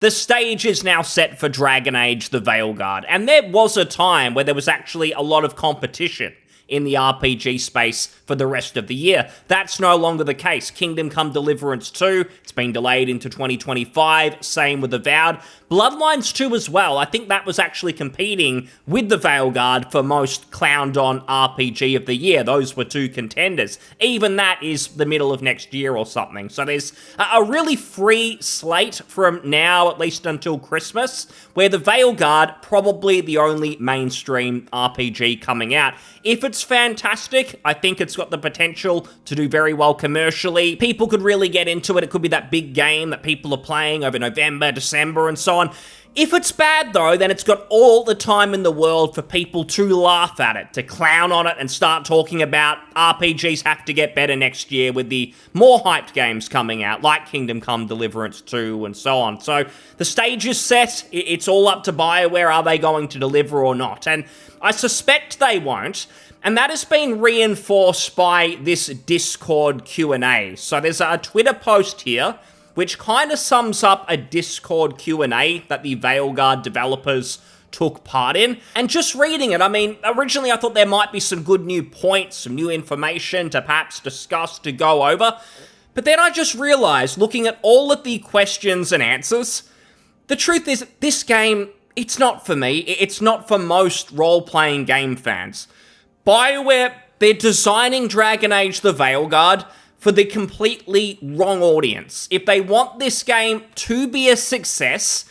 The stage is now set for Dragon Age the Veilguard, and there was a time where there was actually a lot of competition in the RPG space for the rest of the year. That's no longer the case. Kingdom Come Deliverance 2, it's been delayed into 2025, same with Avowed. Bloodlines 2 as well, I think that was actually competing with the Veilguard for most clowned-on RPG of the year. Those were two contenders. Even that is the middle of next year or something. So there's a really free slate from now, at least until Christmas, where the Veilguard, probably the only mainstream RPG coming out. If it's fantastic, I think it's got the potential to do very well commercially. People could really get into it. It could be that big game that people are playing over November, December, and so on. If it's bad, though, then it's got all the time in the world for people to laugh at it, to clown on it, and start talking about RPGs have to get better next year with the more hyped games coming out, like Kingdom Come Deliverance 2 and so on. So the stage is set. It's all up to Bioware. Are they going to deliver or not? And I suspect they won't. And that has been reinforced by this Discord Q&A. So there's a Twitter post here which kind of sums up a Discord Q&A that the Veilguard developers took part in. And just reading it, I mean, originally I thought there might be some good new points, some new information to perhaps discuss, to go over. But then I just realized, looking at all of the questions and answers, the truth is, this game, it's not for me. It's not for most role-playing game fans. Bioware, they're designing Dragon Age the Veilguard for the completely wrong audience. If they want this game to be a success,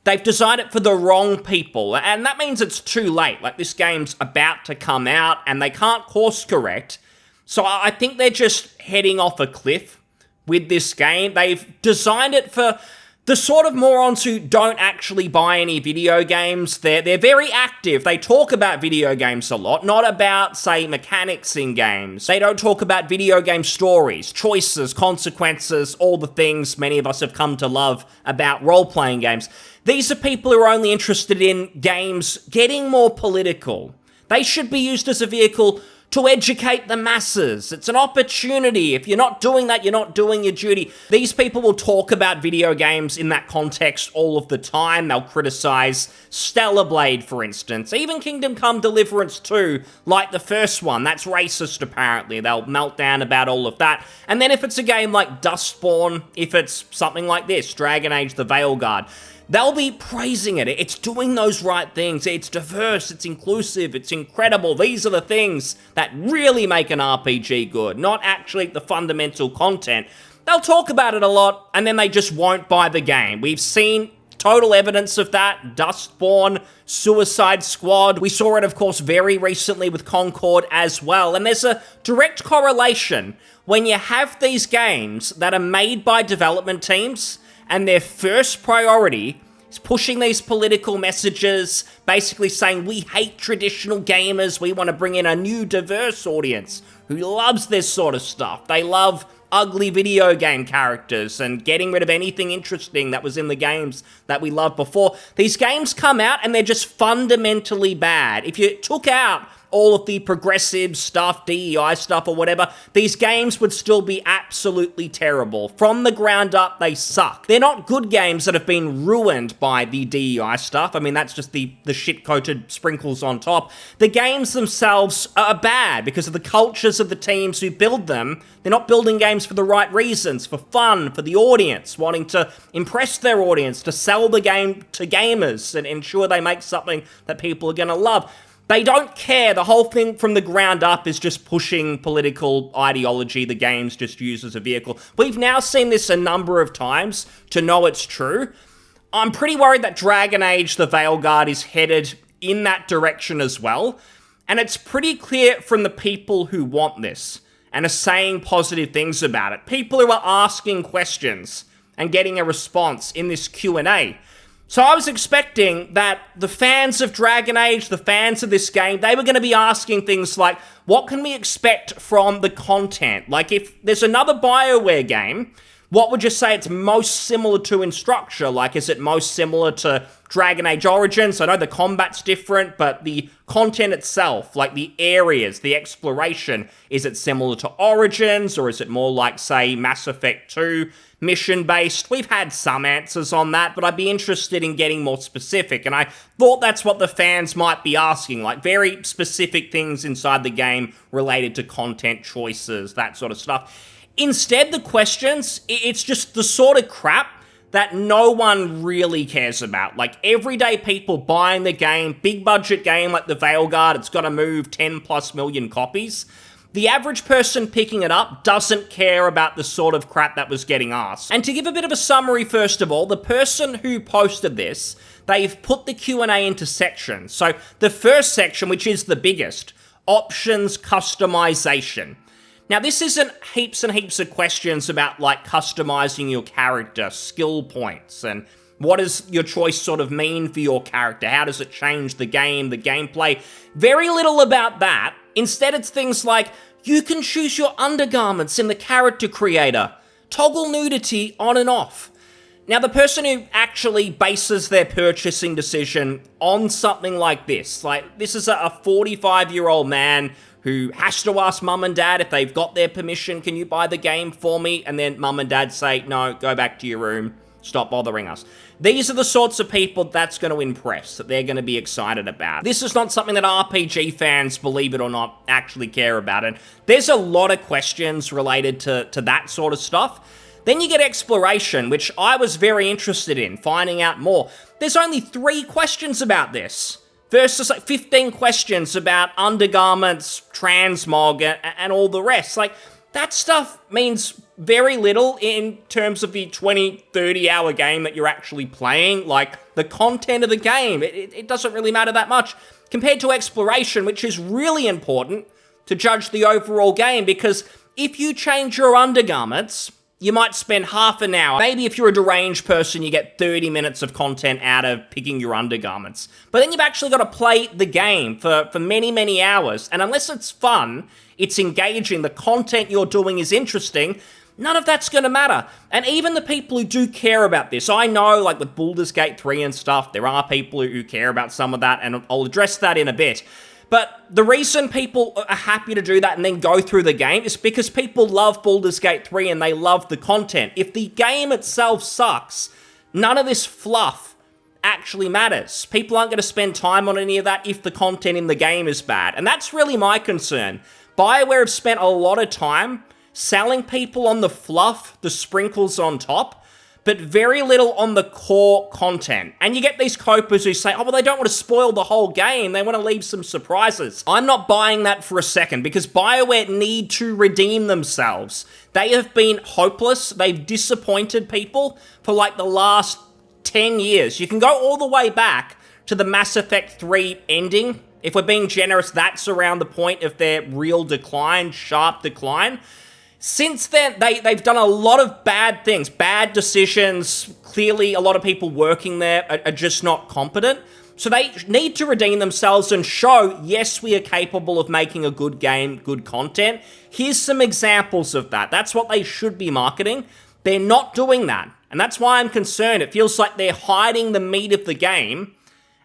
they've designed it for the wrong people. And that means it's too late. Like, this game's about to come out and they can't course correct. So I think they're just heading off a cliff with this game. They've designed it for the sort of morons who don't actually buy any video games. They're very active. They talk about video games a lot, not about, say, mechanics in games. They don't talk about video game stories, choices, consequences, all the things many of us have come to love about role-playing games. These are people who are only interested in games getting more political. They should be used as a vehicle to educate the masses. It's an opportunity. If you're not doing that, you're not doing your duty. These people will talk about video games in that context all of the time. They'll criticize Stellar Blade, for instance. Even Kingdom Come Deliverance 2, like the first one. That's racist, apparently. They'll melt down about all of that. And then if it's a game like Dustborn, if it's something like this, Dragon Age the Veilguard, they'll be praising it. It's doing those right things. It's diverse, it's inclusive, it's incredible. These are the things that really make an RPG good, not actually the fundamental content. They'll talk about it a lot, and then they just won't buy the game. We've seen total evidence of that. Dustborn, Suicide Squad. We saw it, of course, very recently with Concord as well. And there's a direct correlation when you have these games that are made by development teams and their first priority is pushing these political messages, basically saying, we hate traditional gamers, we want to bring in a new diverse audience who loves this sort of stuff. They love ugly video game characters and getting rid of anything interesting that was in the games that we loved before. These games come out and they're just fundamentally bad. If you took out all of the progressive stuff, DEI stuff or whatever, these games would still be absolutely terrible. From the ground up, they suck. They're not good games that have been ruined by the DEI stuff. I mean, that's just the shit-coated sprinkles on top. The games themselves are bad because of the cultures of the teams who build them. They're not building games for the right reasons, for fun, for the audience, wanting to impress their audience, to sell the game to gamers and ensure they make something that people are going to love. They don't care. The whole thing from the ground up is just pushing political ideology. The game's just used as a vehicle. We've now seen this a number of times to know it's true. I'm pretty worried that Dragon Age the Veilguard is headed in that direction as well. And it's pretty clear from the people who want this and are saying positive things about it. People who are asking questions and getting a response in this Q&A. So I was expecting that the fans of Dragon Age, the fans of this game, they were going to be asking things like, what can we expect from the content? Like, if there's another Bioware game, what would you say it's most similar to in structure? Like, is it most similar to Dragon Age Origins? I know the combat's different, but the content itself, like the areas, the exploration, is it similar to Origins, or is it more like, say, Mass Effect 2? mission-based? We've had some answers on that, but I'd be interested in getting more specific, and I thought that's what the fans might be asking, like very specific things inside the game related to content choices, that sort of stuff. Instead, the questions, it's just the sort of crap that no one really cares about. Like, everyday people buying the game, big budget game like the Veilguard, it's got to move 10 plus million copies. The average person picking it up doesn't care about the sort of crap that was getting asked. And to give a bit of a summary, first of all, the person who posted this, they've put the Q&A into sections. So the first section, which is the biggest, options customization. Now, this isn't heaps and heaps of questions about, like, customizing your character, skill points, and what does your choice sort of mean for your character? How does it change the game, the gameplay? Very little about that. Instead, it's things like, you can choose your undergarments in the character creator, toggle nudity on and off. Now, the person who actually bases their purchasing decision on something like this is a 45-year-old man who has to ask mum and dad if they've got their permission, can you buy the game for me? And then mum and dad say, no, go back to your room, stop bothering us. These are the sorts of people that's going to impress, that they're going to be excited about. This is not something that RPG fans, believe it or not, actually care about. And there's a lot of questions related to that sort of stuff. Then you get exploration, which I was very interested in, finding out more. There's only 3 questions about this, versus like 15 questions about undergarments, transmog, and all the rest. Like, that stuff means very little in terms of the 20, 30-hour game that you're actually playing. Like, the content of the game, it doesn't really matter that much compared to exploration, which is really important to judge the overall game, because if you change your undergarments, you might spend half an hour. Maybe if you're a deranged person, you get 30 minutes of content out of picking your undergarments. But then you've actually got to play the game for many, many hours. And unless it's fun, it's engaging, the content you're doing is interesting, none of that's going to matter. And even the people who do care about this, I know, like with Baldur's Gate 3 and stuff, there are people who care about some of that, and I'll address that in a bit. But the reason people are happy to do that and then go through the game is because people love Baldur's Gate 3 and they love the content. If the game itself sucks, none of this fluff actually matters. People aren't going to spend time on any of that if the content in the game is bad. And that's really my concern. Bioware have spent a lot of time selling people on the fluff, the sprinkles on top, but very little on the core content. And you get these copers who say, oh, well, they don't want to spoil the whole game. They want to leave some surprises. I'm not buying that for a second, because Bioware need to redeem themselves. They have been hopeless. They've disappointed people for like the last 10 years. You can go all the way back to the Mass Effect 3 ending. If we're being generous, that's around the point of their real decline, sharp decline. Since then, they've done a lot of bad things, bad decisions. Clearly, a lot of people working there are just not competent. So they need to redeem themselves and show, yes, we are capable of making a good game, good content. Here's some examples of that. That's what they should be marketing. They're not doing that. And that's why I'm concerned. It feels like they're hiding the meat of the game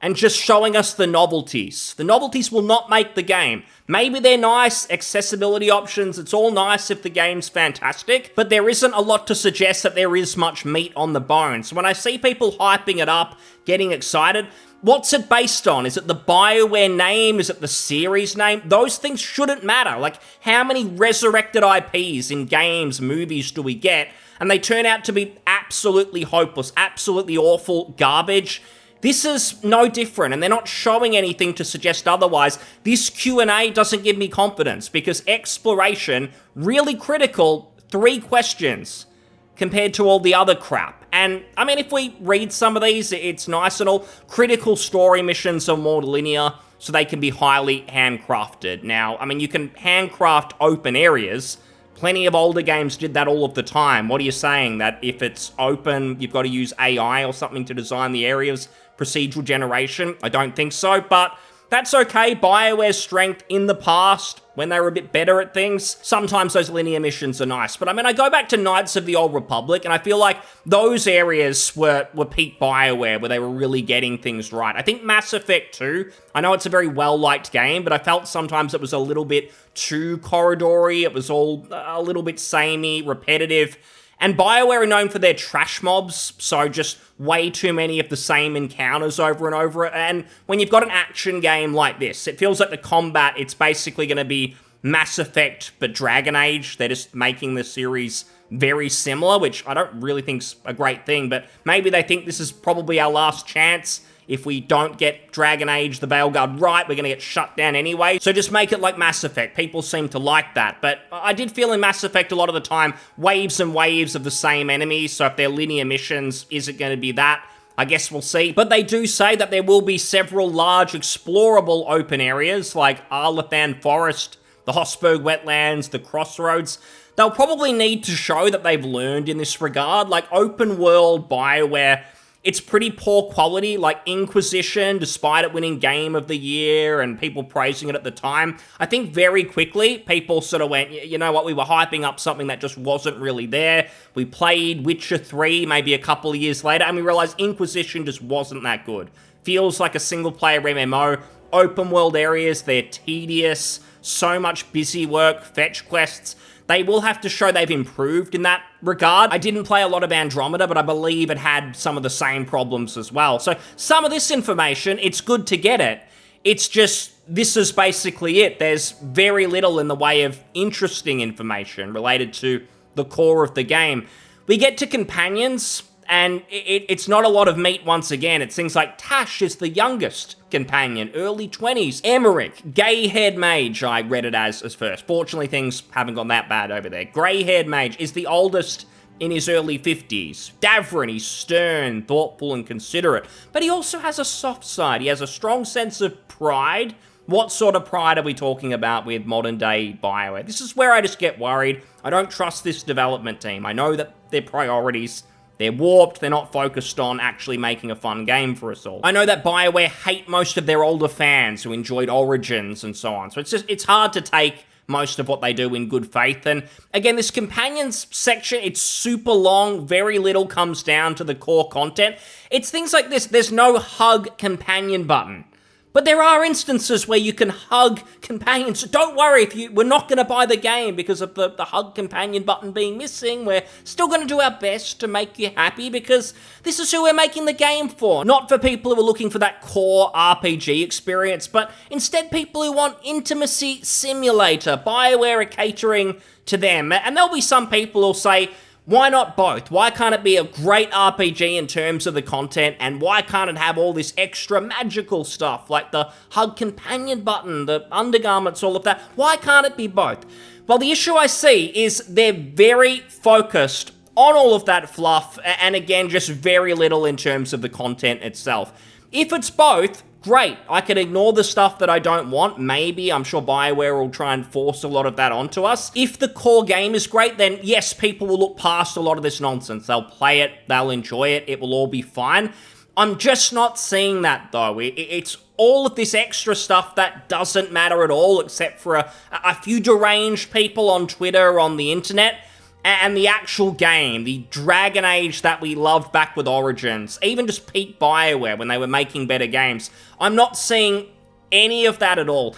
and just showing us the novelties. The novelties will not make the game. Maybe they're nice, accessibility options, it's all nice if the game's fantastic, but there isn't a lot to suggest that there is much meat on the bone. So when I see people hyping it up, getting excited, what's it based on? Is it the Bioware name? Is it the series name? Those things shouldn't matter. Like, how many resurrected IPs in games, movies do we get, and they turn out to be absolutely hopeless, absolutely awful, garbage? This is no different, and they're not showing anything to suggest otherwise. This Q&A doesn't give me confidence, because exploration, really critical, 3 questions compared to all the other crap. And, I mean, if we read some of these, it's nice and all. Critical story missions are more linear, so they can be highly handcrafted. Now, I mean, you can handcraft open areas. Plenty of older games did that all of the time. What are you saying? That if it's open, you've got to use AI or something to design the areas? Procedural generation? I don't think so, but that's okay. BioWare's strength in the past, when they were a bit better at things, sometimes those linear missions are nice. But I mean, I go back to Knights of the Old Republic, and I feel like those areas were peak BioWare, where they were really getting things right. I think Mass Effect 2, I know it's a very well-liked game, but I felt sometimes it was a little bit too corridory. It was all a little bit samey, repetitive. And Bioware are known for their trash mobs, so just way too many of the same encounters over and over. And when you've got an action game like this, it feels like the combat, it's basically going to be Mass Effect but Dragon Age. They're just making the series very similar, which I don't really think's a great thing, but maybe they think this is probably our last chance. If we don't get Dragon Age, the Veilguard right, we're going to get shut down anyway. So just make it like Mass Effect. People seem to like that. But I did feel in Mass Effect a lot of the time, waves and waves of the same enemies. So if they're linear missions, is it going to be that? I guess we'll see. But they do say that there will be several large explorable open areas like Arlathan Forest, the Hosberg Wetlands, the Crossroads. They'll probably need to show that they've learned in this regard. Like open world Bioware, it's pretty poor quality, like Inquisition, despite it winning Game of the Year and people praising it at the time. I think very quickly, people sort of went, you know what, we were hyping up something that just wasn't really there. We played Witcher 3 maybe a couple of years later, and we realized Inquisition just wasn't that good. Feels like a single-player MMO. Open world areas, they're tedious, so much busy work, fetch quests. They will have to show they've improved in that regard. I didn't play a lot of Andromeda, but I believe it had some of the same problems as well. So some of this information, it's good to get it. It's just, this is basically it. There's very little in the way of interesting information related to the core of the game. We get to companions, and it's not a lot of meat once again. It's things like Tash is the youngest companion, early 20s. Emmerich, gay-haired mage, I read it as first. Fortunately, things haven't gone that bad over there. Grey-haired mage is the oldest in his early 50s. Davrin, he's stern, thoughtful, and considerate. But he also has a soft side. He has a strong sense of pride. What sort of pride are we talking about with modern-day Bioware? This is where I just get worried. I don't trust this development team. I know that their priorities, they're warped, they're not focused on actually making a fun game for us all. I know that Bioware hate most of their older fans who enjoyed Origins and so on, so it's hard to take most of what they do in good faith. And again, this companions section, it's super long, very little comes down to the core content. It's things like this, there's no hug companion button. But there are instances where you can hug companions. So don't worry if we're not going to buy the game because of the hug companion button being missing. We're still going to do our best to make you happy because this is who we're making the game for. Not for people who are looking for that core RPG experience, but instead people who want intimacy simulator. Bioware are catering to them. And there'll be some people who'll say, why not both? Why can't it be a great RPG in terms of the content, and why can't it have all this extra magical stuff, like the hug companion button, the undergarments, all of that? Why can't it be both? Well, the issue I see is they're very focused on all of that fluff, and again, just very little in terms of the content itself. If it's both, great. I can ignore the stuff that I don't want. Maybe, I'm sure Bioware will try and force a lot of that onto us. If the core game is great, then yes, people will look past a lot of this nonsense. They'll play it, they'll enjoy it, it will all be fine. I'm just not seeing that, though. It's all of this extra stuff that doesn't matter at all, except for a few deranged people on Twitter, on the internet. And the actual game, the Dragon Age that we loved back with Origins, even just peak Bioware when they were making better games, I'm not seeing any of that at all.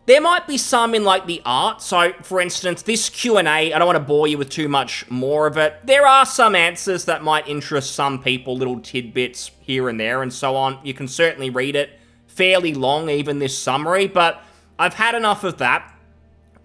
There might be some in like the art, so for instance, this Q&A, I don't want to bore you with too much more of it. There are some answers that might interest some people, little tidbits here and there and so on. You can certainly read it, fairly long, even this summary, but I've had enough of that.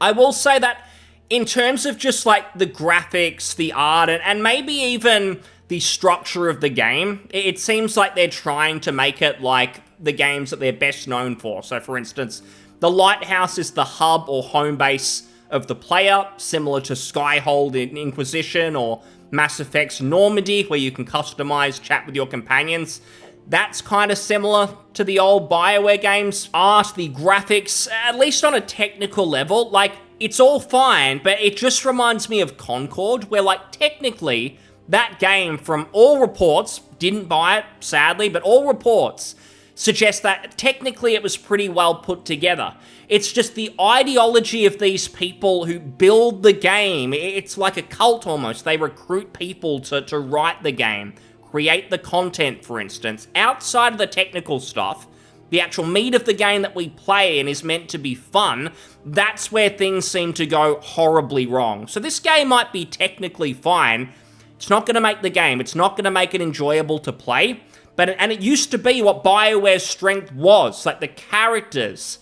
I will say that in terms of just like the graphics, the art, and maybe even the structure of the game, it seems like they're trying to make it like the games that they're best known for. So for instance, the Lighthouse is the hub or home base of the player, similar to Skyhold in Inquisition or Mass Effect's Normandy, where you can customize, chat with your companions. That's kind of similar to the old Bioware games. Art, the graphics, at least on a technical level, like, it's all fine, but it just reminds me of Concord, where, like, technically, that game, from all reports, didn't buy it, sadly, but all reports suggest that technically it was pretty well put together. It's just the ideology of these people who build the game. It's like a cult almost. They recruit people to write the game, create the content, for instance. Outside of the technical stuff, the actual meat of the game that we play and is meant to be fun, that's where things seem to go horribly wrong. So this game might be technically fine, It's not going to make the game. It's not going to make it enjoyable to play. And it used to be what BioWare's strength was. Like the characters,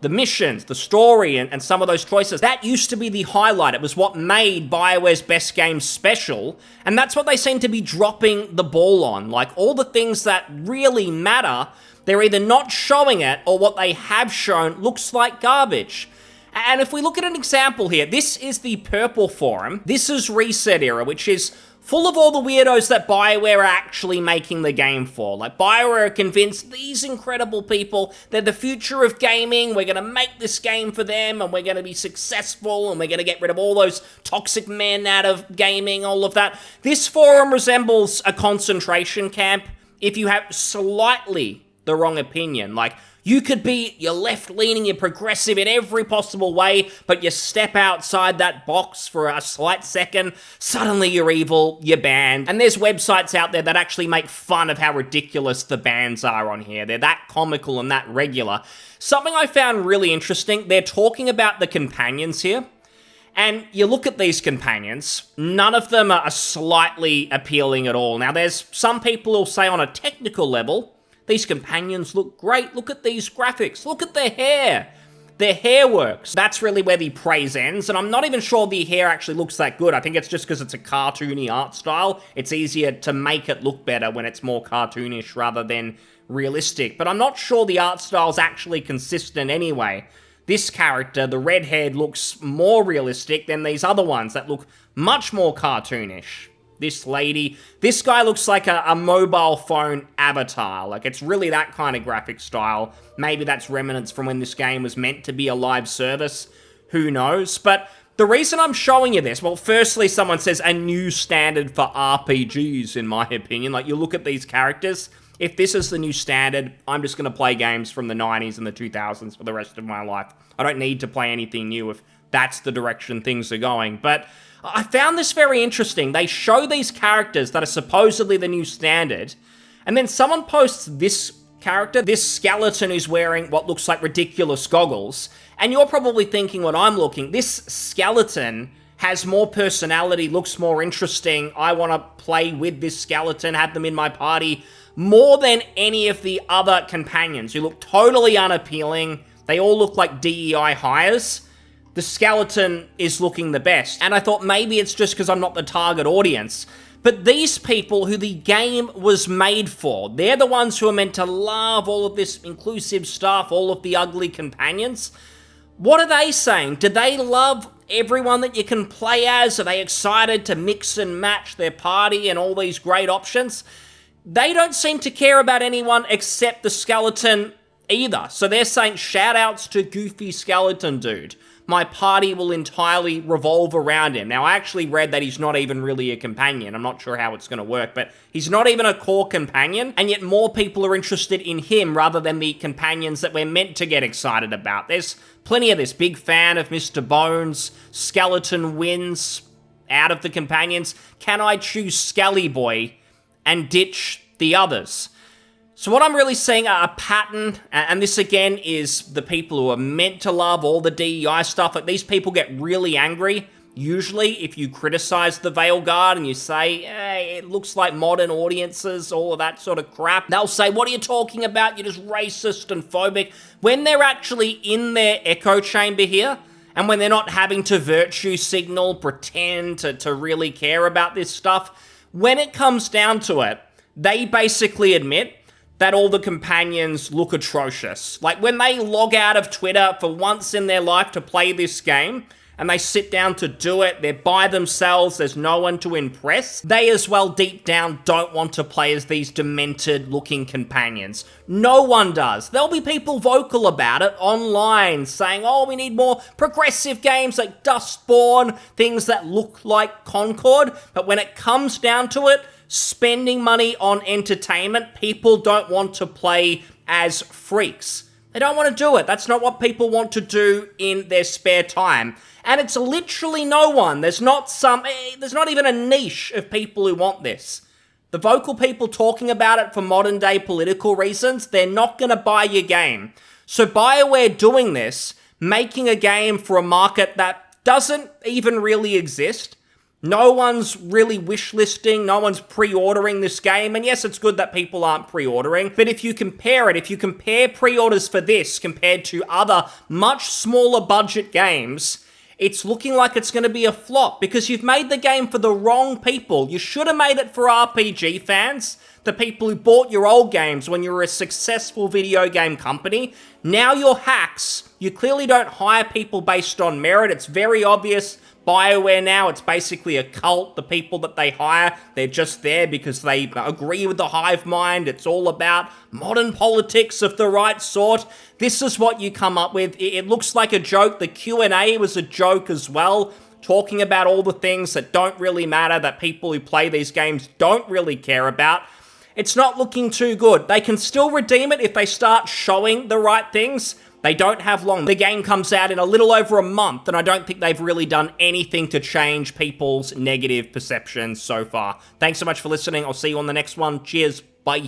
the missions, the story, and some of those choices. That used to be the highlight. It was what made BioWare's best games special. And that's what they seem to be dropping the ball on. Like all the things that really matter, they're either not showing it or what they have shown looks like garbage. And if we look at an example here, this is the Purple Forum. This is ResetEra, which is full of all the weirdos that BioWare are actually making the game for. Like, BioWare are convinced these incredible people, they're the future of gaming, we're gonna make this game for them, and we're gonna be successful, and we're gonna get rid of all those toxic men out of gaming, all of that. This forum resembles a concentration camp if you have slightly the wrong opinion. Like, you could be, you're left-leaning, you're progressive in every possible way, but you step outside that box for a slight second, suddenly you're evil, you're banned. And there's websites out there that actually make fun of how ridiculous the bans are on here. They're that comical and that regular. Something I found really interesting, they're talking about the companions here. And you look at these companions, none of them are slightly appealing at all. Now, there's some people who'll say on a technical level, these companions look great. Look at these graphics. Look at their hair. Their hair works. That's really where the praise ends, and I'm not even sure the hair actually looks that good. I think it's just because it's a cartoony art style. It's easier to make it look better when it's more cartoonish rather than realistic, but I'm not sure the art style's actually consistent anyway. This character, the redhead, looks more realistic than these other ones that look much more cartoonish. This lady, this guy looks like a mobile phone avatar. Like, it's really that kind of graphic style. Maybe that's remnants from when this game was meant to be a live service. Who knows? But the reason I'm showing you this, well, firstly, someone says a new standard for RPGs, in my opinion. Like, you look at these characters, if this is the new standard, I'm just going to play games from the 90s and the 2000s for the rest of my life. I don't need to play anything new if that's the direction things are going. But I found this very interesting. They show these characters that are supposedly the new standard, and then someone posts this character, this skeleton who's wearing what looks like ridiculous goggles, and you're probably thinking what I'm looking, this skeleton has more personality, looks more interesting, I want to play with this skeleton, have them in my party, more than any of the other companions who look totally unappealing. They all look like DEI hires. The skeleton is looking the best. And I thought maybe it's just because I'm not the target audience. But these people who the game was made for, they're the ones who are meant to love all of this inclusive stuff, all of the ugly companions. What are they saying? Do they love everyone that you can play as? Are they excited to mix and match their party and all these great options? They don't seem to care about anyone except the skeleton either. So they're saying shout outs to Goofy Skeleton Dude. My party will entirely revolve around him. Now, I actually read that he's not even really a companion. I'm not sure how it's going to work, but he's not even a core companion, and yet more people are interested in him rather than the companions that we're meant to get excited about. There's plenty of this. Big fan of Mr. Bones. Skeleton wins out of the companions. Can I choose Skelly Boy and ditch the others? So what I'm really seeing a pattern, and this again is the people who are meant to love all the DEI stuff. Like, these people get really angry, usually, if you criticize the Veilguard and you say, hey, it looks like modern audiences, all of that sort of crap. They'll say, what are you talking about? You're just racist and phobic. When they're actually in their echo chamber here, and when they're not having to virtue signal, pretend to really care about this stuff, when it comes down to it, they basically admit that all the companions look atrocious. Like, when they log out of Twitter for once in their life to play this game, and they sit down to do it, they're by themselves, there's no one to impress, they as well deep down don't want to play as these demented-looking companions. No one does. There'll be people vocal about it online, saying, oh, we need more progressive games like Dustborn, things that look like Concord, but when it comes down to it, spending money on entertainment, people don't want to play as freaks. They don't want to do it. That's not what people want to do in their spare time. And it's literally no one. There's not even a niche of people who want this. The vocal people talking about it for modern day political reasons, they're not going to buy your game. So BioWare doing this, making a game for a market that doesn't even really exist, No one's really wishlisting, no one's pre-ordering this game, and yes, it's good that people aren't pre-ordering, but if you compare pre-orders for this compared to other much smaller budget games, it's looking like it's going to be a flop because you've made the game for the wrong people. You should have made it for RPG fans, the people who bought your old games when you were a successful video game company. Now you're hacks. You clearly don't hire people based on merit. It's very obvious. Bioware now, it's basically a cult. The people that they hire, they're just there because they agree with the hive mind. It's all about modern politics of the right sort. This is what you come up with. It looks like a joke. The Q&A was a joke as well, talking about all the things that don't really matter, that people who play these games don't really care about. It's not looking too good. They can still redeem it if they start showing the right things. They don't have long. The game comes out in a little over a month, and I don't think they've really done anything to change people's negative perceptions so far. Thanks so much for listening. I'll see you on the next one. Cheers.